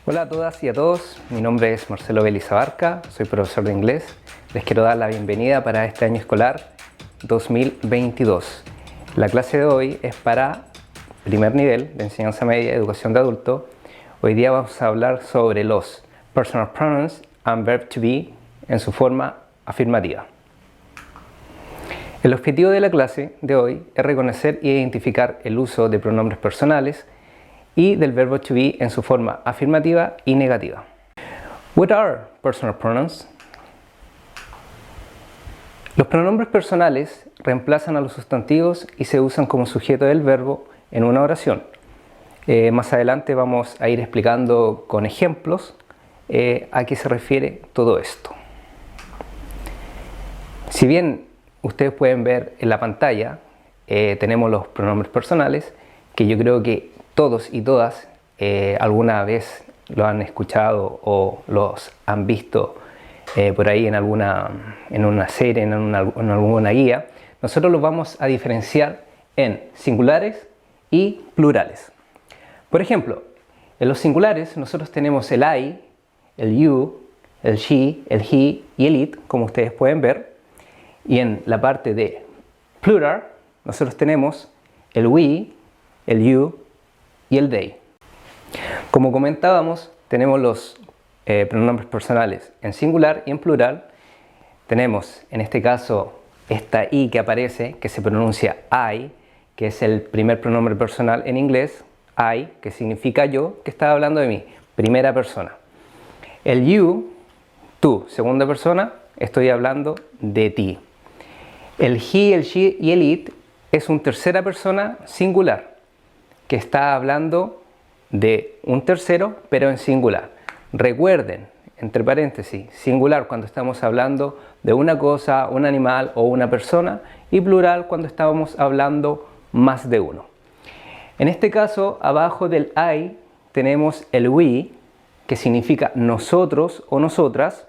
Hola a todas y a todos, mi nombre es Marcelo Vélez Abarca, soy profesor de inglés. Les quiero dar la bienvenida para este año escolar 2022. La clase de hoy es para primer nivel de enseñanza media, educación de adulto. Hoy día vamos a hablar sobre los personal pronouns and verb to be en su forma afirmativa. El objetivo de la clase de hoy es reconocer e identificar el uso de pronombres personales y del verbo to be en su forma afirmativa y negativa. What are personal pronouns? Los pronombres personales reemplazan a los sustantivos y se usan como sujeto del verbo en una oración. Más adelante vamos a ir explicando con ejemplos a qué se refiere todo esto. Si bien ustedes pueden ver en la pantalla, tenemos los pronombres personales, que yo creo que todos y todas alguna vez lo han escuchado o los han visto por ahí en una serie, en alguna guía. Nosotros los vamos a diferenciar en singulares y plurales. Por ejemplo, en los singulares nosotros tenemos el I, el you, el she, el he y el it, como ustedes pueden ver. Y en la parte de plural nosotros tenemos el we, el you y el they. Como comentábamos, tenemos los pronombres personales en singular y en plural. Tenemos en este caso esta I que aparece, que se pronuncia I, que es el primer pronombre personal en inglés. I, que significa yo, que está hablando de mí, primera persona. El you, tú, segunda persona, estoy hablando de ti. El he, el she y el it es un tercera persona singular, que está hablando de un tercero, pero en singular. Recuerden, entre paréntesis, singular cuando estamos hablando de una cosa, un animal o una persona, y plural cuando estamos hablando más de uno. En este caso, abajo del I tenemos el we, que significa nosotros o nosotras.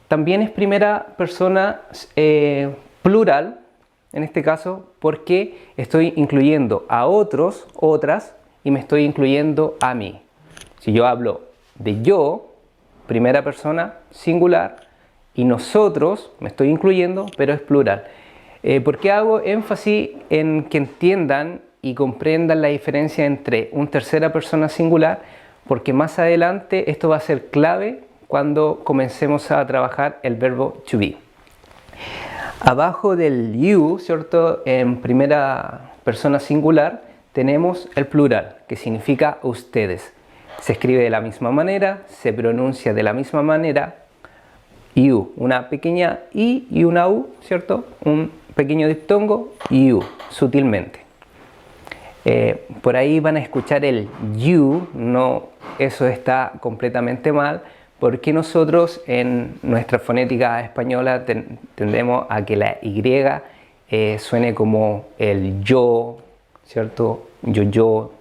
También es primera persona plural, en este caso, porque estoy incluyendo a otros, otras, y me estoy incluyendo a mí. Si yo hablo de yo, primera persona singular, y nosotros, me estoy incluyendo, pero es plural. ¿Por qué hago énfasis en que entiendan y comprendan la diferencia entre un tercera persona singular? Porque más adelante esto va a ser clave cuando comencemos a trabajar el verbo to be. Abajo del you, ¿cierto? En primera persona singular tenemos el plural, que significa ustedes. Se escribe de la misma manera, se pronuncia de la misma manera. You, una pequeña I y una U, ¿cierto? Un pequeño diptongo, you, sutilmente. Por ahí van a escuchar el you, no, eso está completamente mal, porque nosotros en nuestra fonética española tendemos a que la Y suene como el yo, ¿cierto? Yo,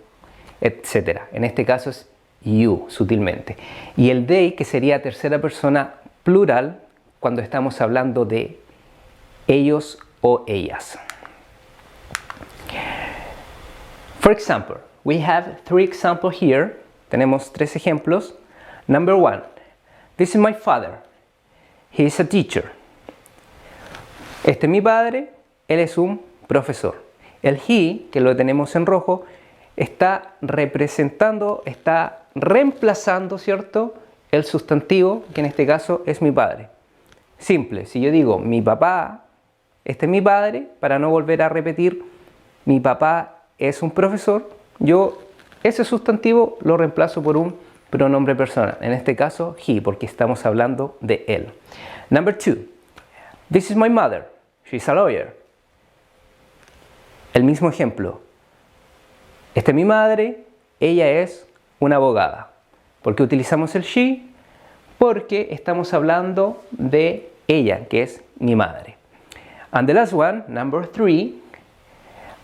etc. En este caso es you, sutilmente. Y el they, que sería tercera persona plural, cuando estamos hablando de ellos o ellas. For example, we have 3 examples here. Tenemos 3 ejemplos. Number 1. This is my father. He is a teacher. Este es mi padre. Él es un profesor. El he, que lo tenemos en rojo, está representando, está reemplazando, ¿cierto?, el sustantivo, que en este caso es mi padre. Simple, si yo digo mi papá, este es mi padre, para no volver a repetir mi papá es un profesor, yo ese sustantivo lo reemplazo por un pronombre personal, en este caso he, porque estamos hablando de él. Number 2. This is my mother. She's a lawyer. El mismo ejemplo. Esta es mi madre, ella es una abogada. ¿Por qué utilizamos el she? Porque estamos hablando de ella, que es mi madre. And the last one, number 3.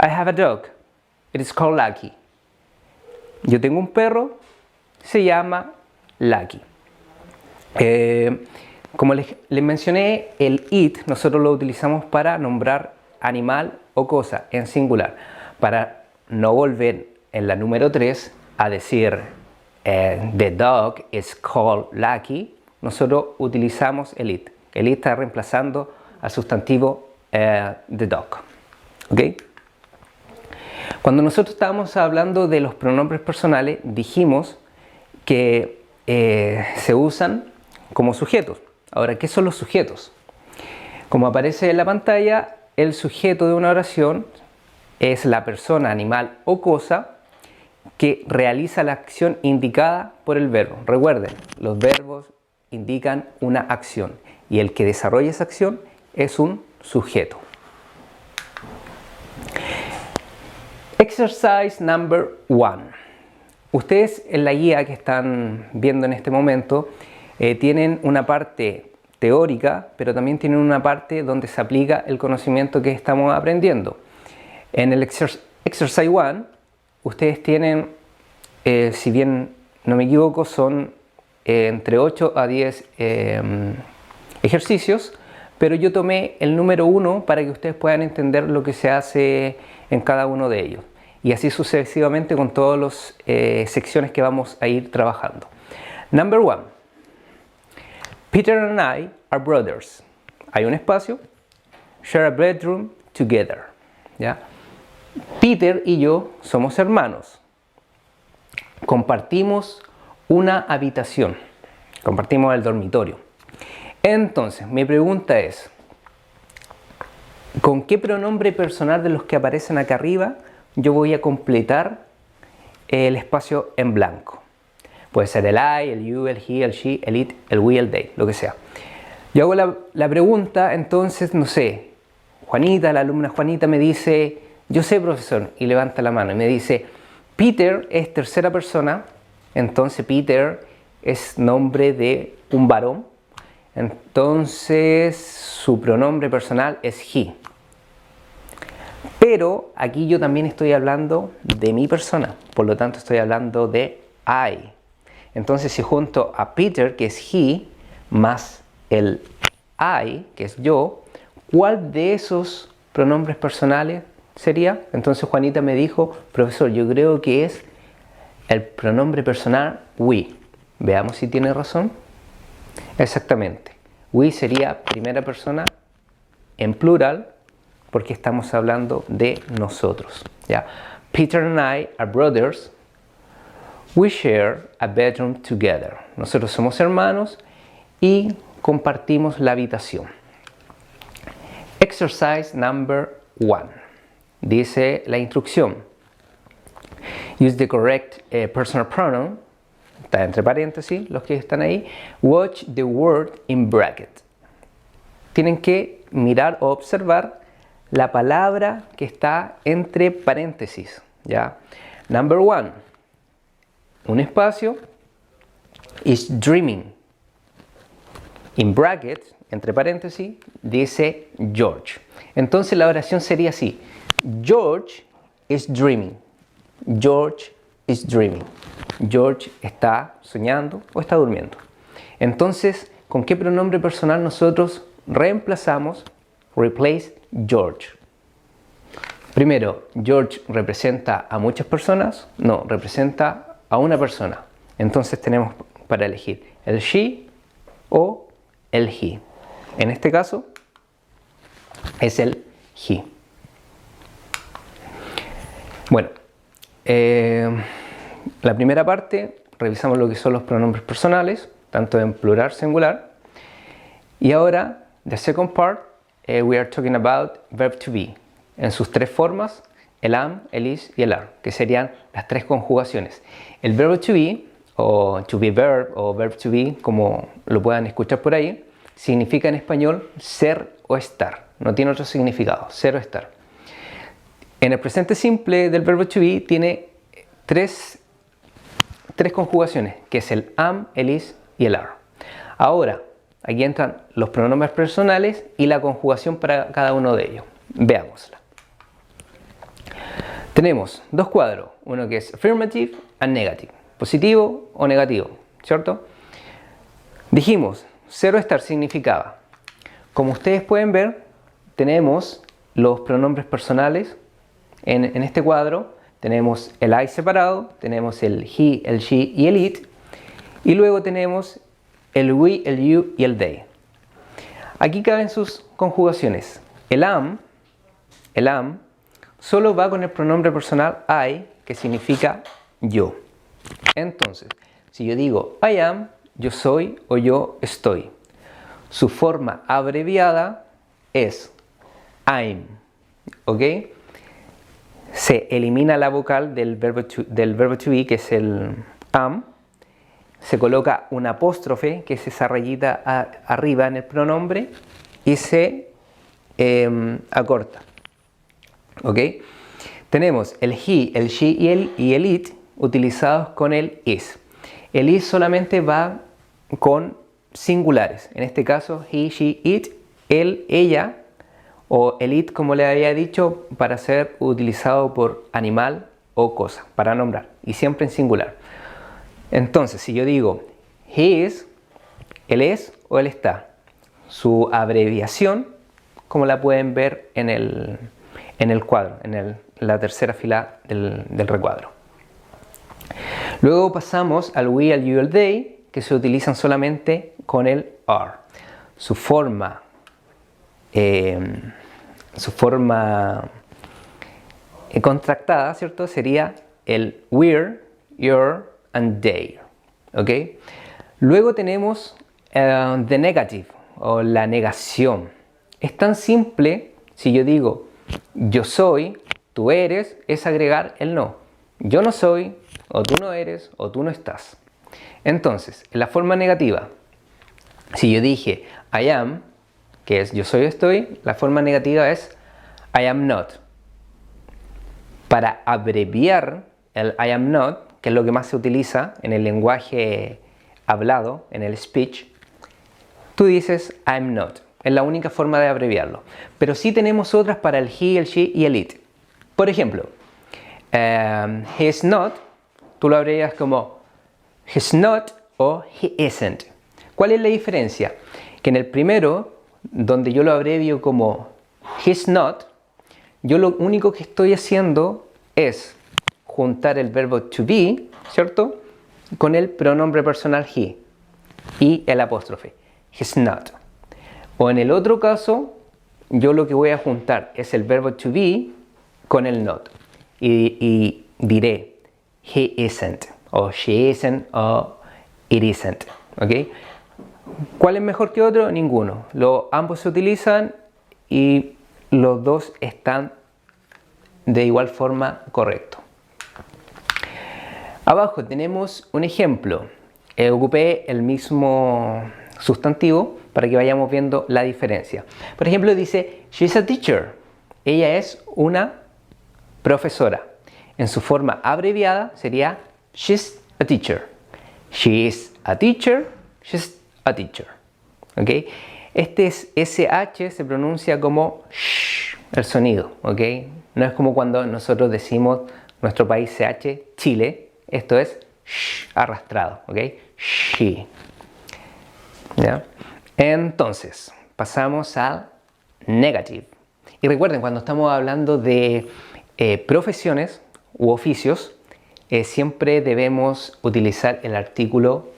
I have a dog. It is called Lucky. Yo tengo un perro, se llama Lucky. Como les mencioné, el it nosotros lo utilizamos para nombrar animal o cosa en singular, para no volver en la número 3 a decir the dog is called Lucky, nosotros utilizamos el it. El it está reemplazando al sustantivo the dog. ¿Ok? Cuando nosotros estábamos hablando de los pronombres personales, dijimos que se usan como sujetos. Ahora, ¿qué son los sujetos? Como aparece en la pantalla, el sujeto de una oración es la persona, animal o cosa que realiza la acción indicada por el verbo. Recuerden, los verbos indican una acción y el que desarrolla esa acción es un sujeto. Exercise number 1. Ustedes en la guía que están viendo en este momento tienen una parte teórica, pero también tienen una parte donde se aplica el conocimiento que estamos aprendiendo. En el Exercise 1, ustedes tienen, si bien no me equivoco, son entre 8 a 10 ejercicios, pero yo tomé el número 1 para que ustedes puedan entender lo que se hace en cada uno de ellos. Y así sucesivamente con todas las secciones que vamos a ir trabajando. Number 1. Peter and I are brothers. Hay un espacio. Share a bedroom together. ¿Ya? Peter y yo somos hermanos. Compartimos una habitación. Compartimos el dormitorio. Entonces, mi pregunta es, ¿con qué pronombre personal de los que aparecen acá arriba yo voy a completar el espacio en blanco? Puede ser el I, el you, el he, el she, el it, el we, el they, lo que sea. Yo hago la pregunta, entonces, no sé, Juanita, la alumna Juanita me dice, yo sé, profesor, y levanta la mano y me dice, Peter es tercera persona, entonces Peter es nombre de un varón, entonces su pronombre personal es he. Pero aquí yo también estoy hablando de mi persona, por lo tanto estoy hablando de I. Entonces si junto a Peter, que es he, más el I, que es yo, ¿cuál de esos pronombres personales sería? Entonces Juanita me dijo, profesor, yo creo que es el pronombre personal we. Veamos si tiene razón. Exactamente. We sería primera persona en plural, porque estamos hablando de nosotros. ¿Ya? Peter and I are brothers. We share a bedroom together. Nosotros somos hermanos y compartimos la habitación. Exercise number 1. Dice la instrucción. Use the correct personal pronoun. Está entre paréntesis los que están ahí. Watch the word in bracket. Tienen que mirar o observar la palabra que está entre paréntesis. ¿Ya? Number 1. Un espacio. Is dreaming. In bracket, entre paréntesis, dice George. Entonces la oración sería así. George is dreaming. George is dreaming. George está soñando o está durmiendo. Entonces, ¿con qué pronombre personal nosotros reemplazamos? Replace George. Primero, George representa a muchas personas. No, representa a una persona. Entonces tenemos para elegir el she o el he. En este caso es el he. Bueno, la primera parte revisamos lo que son los pronombres personales, tanto en plural singular. Y ahora, the second part, we are talking about verb to be, en sus tres formas, el am, el is y el are, que serían las tres conjugaciones. El verbo to be, o to be verb, o verb to be, como lo puedan escuchar por ahí, significa en español ser o estar. No tiene otro significado, ser o estar. En el presente simple del verbo to be tiene tres conjugaciones, que es el am, el is y el are. Ahora, aquí entran los pronombres personales y la conjugación para cada uno de ellos. Veámosla. Tenemos dos cuadros, uno que es affirmative and negative, positivo o negativo, ¿cierto? Dijimos, ser o estar significaba. Como ustedes pueden ver, tenemos los pronombres personales en este cuadro. tenemos el I separado, tenemos el he, el she y el it, y luego tenemos el we, el you y el they. Aquí caben sus conjugaciones. El am solo va con el pronombre personal I, que significa yo. Entonces, si yo digo I am, yo soy o yo estoy. Su forma abreviada es I'm, ¿ok? Se elimina la vocal del verbo to be, que es el am. Se coloca un apóstrofe, que es esa rayita arriba en el pronombre, y se acorta, ¿ok? Tenemos el he, el she y el it utilizados con el is. El is solamente va con singulares. En este caso, he, she, it, él, ella, o el it, como le había dicho, para ser utilizado por animal o cosa, para nombrar, y siempre en singular. Entonces, si yo digo he is, él es o él está. Su abreviación, como la pueden ver en el cuadro, en la tercera fila del recuadro. Luego pasamos al we, al you, al they, que se utilizan solamente con el are. Su forma contractada, ¿cierto? Sería el we're, your and they, ¿ok? Luego tenemos the negative o la negación. Es tan simple, si yo digo yo soy, tú eres, es agregar el no. Yo no soy, o tú no eres, o tú no estás. Entonces, en la forma negativa, si yo dije I am, que es yo soy o estoy, la forma negativa es I am not. Para abreviar el I am not, que es lo que más se utiliza en el lenguaje hablado, en el speech, tú dices I'm not. Es la única forma de abreviarlo. Pero sí tenemos otras para el he, el she y el it. Por ejemplo, he is not, tú lo abrevias como he's not o he isn't. ¿Cuál es la diferencia? Que en el primero, donde yo lo abrevio como he's not, yo lo único que estoy haciendo es juntar el verbo to be, ¿cierto? Con el pronombre personal he y el apóstrofe. He's not. O en el otro caso, yo lo que voy a juntar es el verbo to be con el not. Y diré he isn't, o she isn't, o it isn't. ¿Ok? ¿Cuál es mejor que otro? Ninguno. Ambos se utilizan y los dos están de igual forma correctos. Abajo tenemos un ejemplo. Ocupé el mismo sustantivo para que vayamos viendo la diferencia. Por ejemplo, dice she's a teacher. Ella es una profesora. En su forma abreviada sería she's a teacher. She is a teacher. She's a teacher. ¿Ok? Este SH se pronuncia como sh, el sonido. ¿Ok? No es como cuando nosotros decimos nuestro país CH, Chile. Esto es sh, arrastrado. ¿Ok? She. ¿Ya? Entonces, pasamos al negative. Y recuerden, cuando estamos hablando de profesiones u oficios, siempre debemos utilizar el artículo,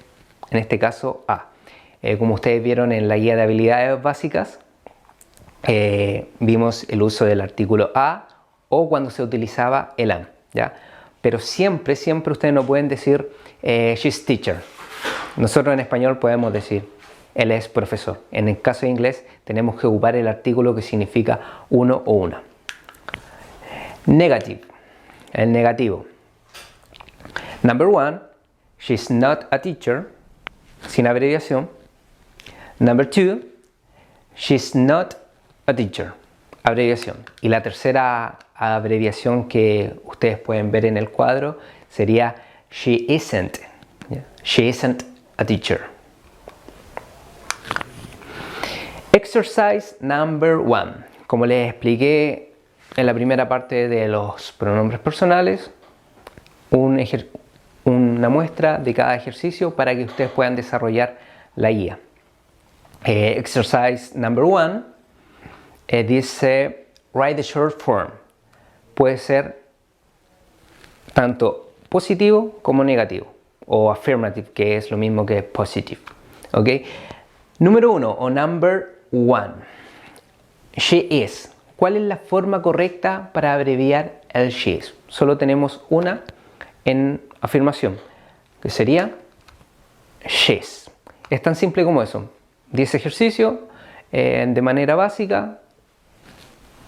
en este caso a. Como ustedes vieron en la guía de habilidades básicas, vimos el uso del artículo a o cuando se utilizaba el am, ¿ya? Pero siempre ustedes no pueden decir she's teacher. Nosotros en español podemos decir él es profesor. En el caso de inglés tenemos que ocupar el artículo que significa uno o una. Negative, el negativo. Number one, she's not a teacher, sin abreviación. Number two, she's not a teacher, abreviación. Y la tercera abreviación que ustedes pueden ver en el cuadro sería she isn't. She isn't a teacher. Exercise number one. Como les expliqué en la primera parte de los pronombres personales, una muestra de cada ejercicio para que ustedes puedan desarrollar la guía. Exercise number one dice write the short form. Puede ser tanto positivo como negativo, o affirmative, que es lo mismo que positive. ¿Ok? Número 1 o number 1. She is. ¿Cuál es la forma correcta para abreviar el she is? Solo tenemos una en afirmación, que sería she's. Es tan simple como eso. 10 ejercicios de manera básica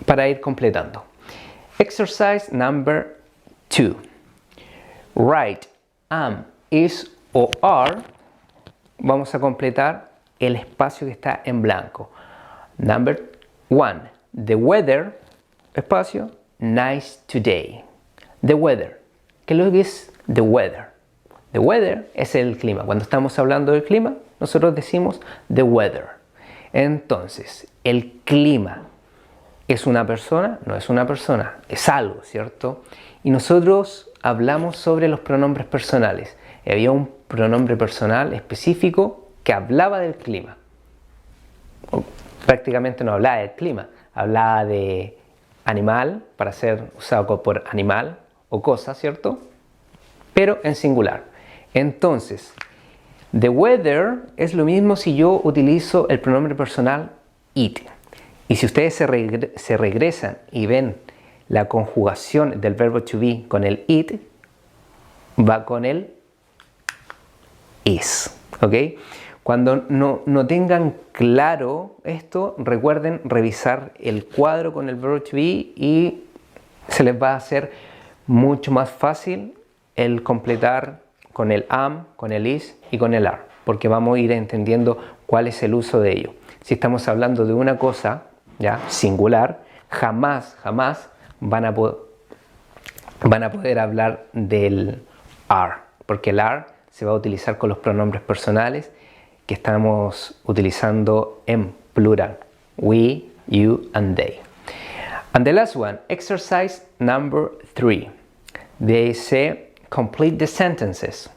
para ir completando. Exercise number 2. Write am, is o are. Vamos a completar el espacio que está en blanco. Number 1. The weather, espacio, nice today. The weather. ¿Qué es lo que es the weather? The weather es el clima. Cuando estamos hablando del clima, nosotros decimos the weather. Entonces, el clima ¿es una persona? No es una persona, es algo, ¿cierto? Y nosotros hablamos sobre los pronombres personales. Y había un pronombre personal específico que hablaba del clima. Prácticamente no hablaba del clima, hablaba de animal, para ser usado por animal o cosa, ¿cierto? Pero en singular. Entonces, the weather es lo mismo si yo utilizo el pronombre personal it. Y si ustedes se regresan y ven la conjugación del verbo to be con el it, va con el is. ¿Ok? Cuando no tengan claro esto, recuerden revisar el cuadro con el verbo to be y se les va a hacer mucho más fácil el completar con el am, con el is y con el are, porque vamos a ir entendiendo cuál es el uso de ello. Si estamos hablando de una cosa, ¿ya? Singular, jamás van a poder hablar del are, porque el are se va a utilizar con los pronombres personales que estamos utilizando en plural. We, you, and they. And the last one, exercise number 3. They say, complete the sentences.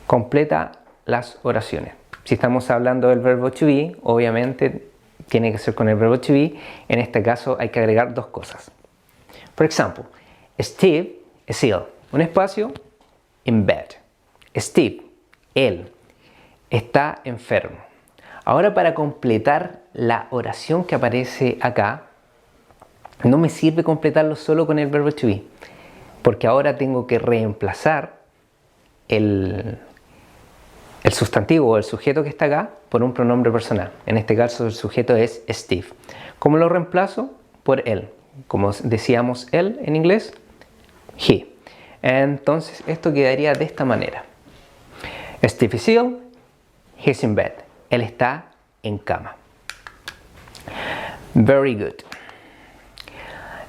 Completa las oraciones. Si estamos hablando del verbo to be, obviamente tiene que ser con el verbo to be. En este caso hay que agregar dos cosas. Por ejemplo, Steve is ill. Un espacio, in bed. Steve, él, está enfermo. Ahora, para completar la oración que aparece acá, no me sirve completarlo solo con el verbo to be, porque ahora tengo que reemplazar el sustantivo o el sujeto que está acá por un pronombre personal. En este caso el sujeto es Steve. ¿Cómo lo reemplazo? Por él. Como decíamos él en inglés, he. Entonces esto quedaría de esta manera. Steve is ill, he's in bed. Él está en cama. Very good.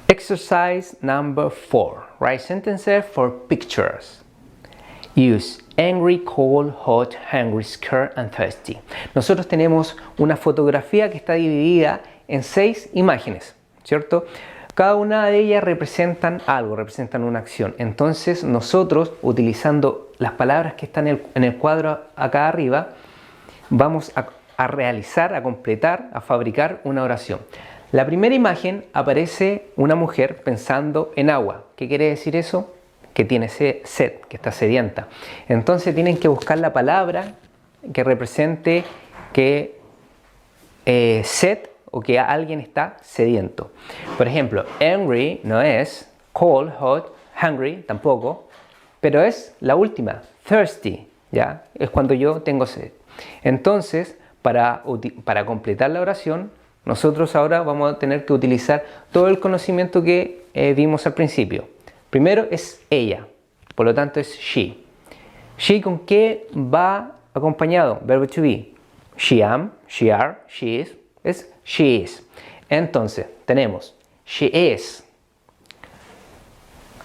Exercise number 4. Write sentences for pictures. Use angry, cold, hot, hungry, scared, and thirsty. Nosotros tenemos una fotografía que está dividida en 6 imágenes, ¿cierto? Cada una de ellas representan algo, representan una acción. Entonces nosotros, utilizando las palabras que están en el cuadro acá arriba, vamos a realizar, a completar, a fabricar una oración. La primera imagen aparece una mujer pensando en agua. ¿Qué quiere decir eso? Que tiene sed, que está sedienta. Entonces tienen que buscar la palabra que represente que sed o que alguien está sediento. Por ejemplo, angry no es, cold, hot, hungry tampoco, pero es la última, thirsty, ¿ya? Es cuando yo tengo sed. Entonces, para completar la oración, nosotros ahora vamos a tener que utilizar todo el conocimiento que vimos al principio. Primero es ella, por lo tanto es she. She, ¿con qué va acompañado? Verbo to be. She am, she are, she is. Es she is. Entonces, tenemos she is.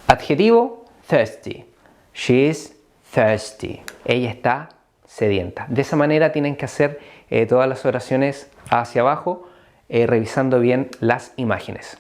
Adjetivo, thirsty. She is thirsty. Ella está sedienta. De esa manera tienen que hacer todas las oraciones hacia abajo, revisando bien las imágenes.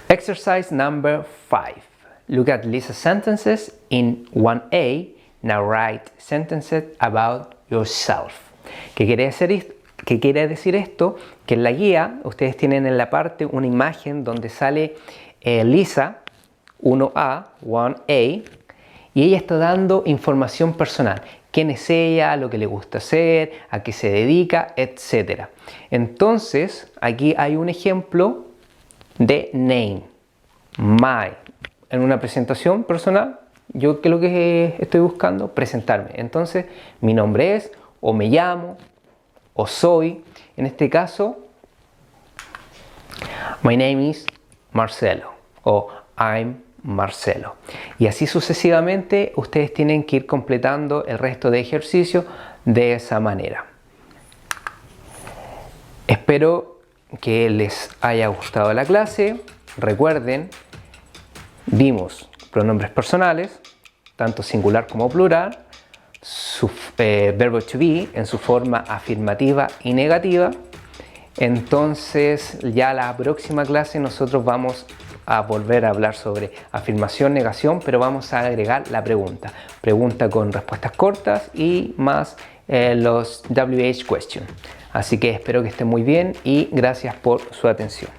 Exercise number 5. Look at list of sentences in 1A. Now write sentences about yourself. ¿Qué quiere decir esto? Que en la guía ustedes tienen en la parte una imagen donde sale Lisa 1A, 1A, y ella está dando información personal. Quién es ella, lo que le gusta hacer, a qué se dedica, etc. Entonces, aquí hay un ejemplo de name, my. En una presentación personal, yo qué es lo que estoy buscando, presentarme. Entonces, mi nombre es, o me llamo, o soy. En este caso, my name is Marcelo, o I'm Marcelo. Y así sucesivamente, ustedes tienen que ir completando el resto de ejercicios de esa manera. Espero que les haya gustado la clase. Recuerden, vimos pronombres personales, tanto singular como plural, su verbo to be en su forma afirmativa y negativa. Entonces, ya la próxima clase nosotros vamos a volver a hablar sobre afirmación, negación, pero vamos a agregar la pregunta. Pregunta con respuestas cortas y más los WH question. Así que espero que estén muy bien y gracias por su atención.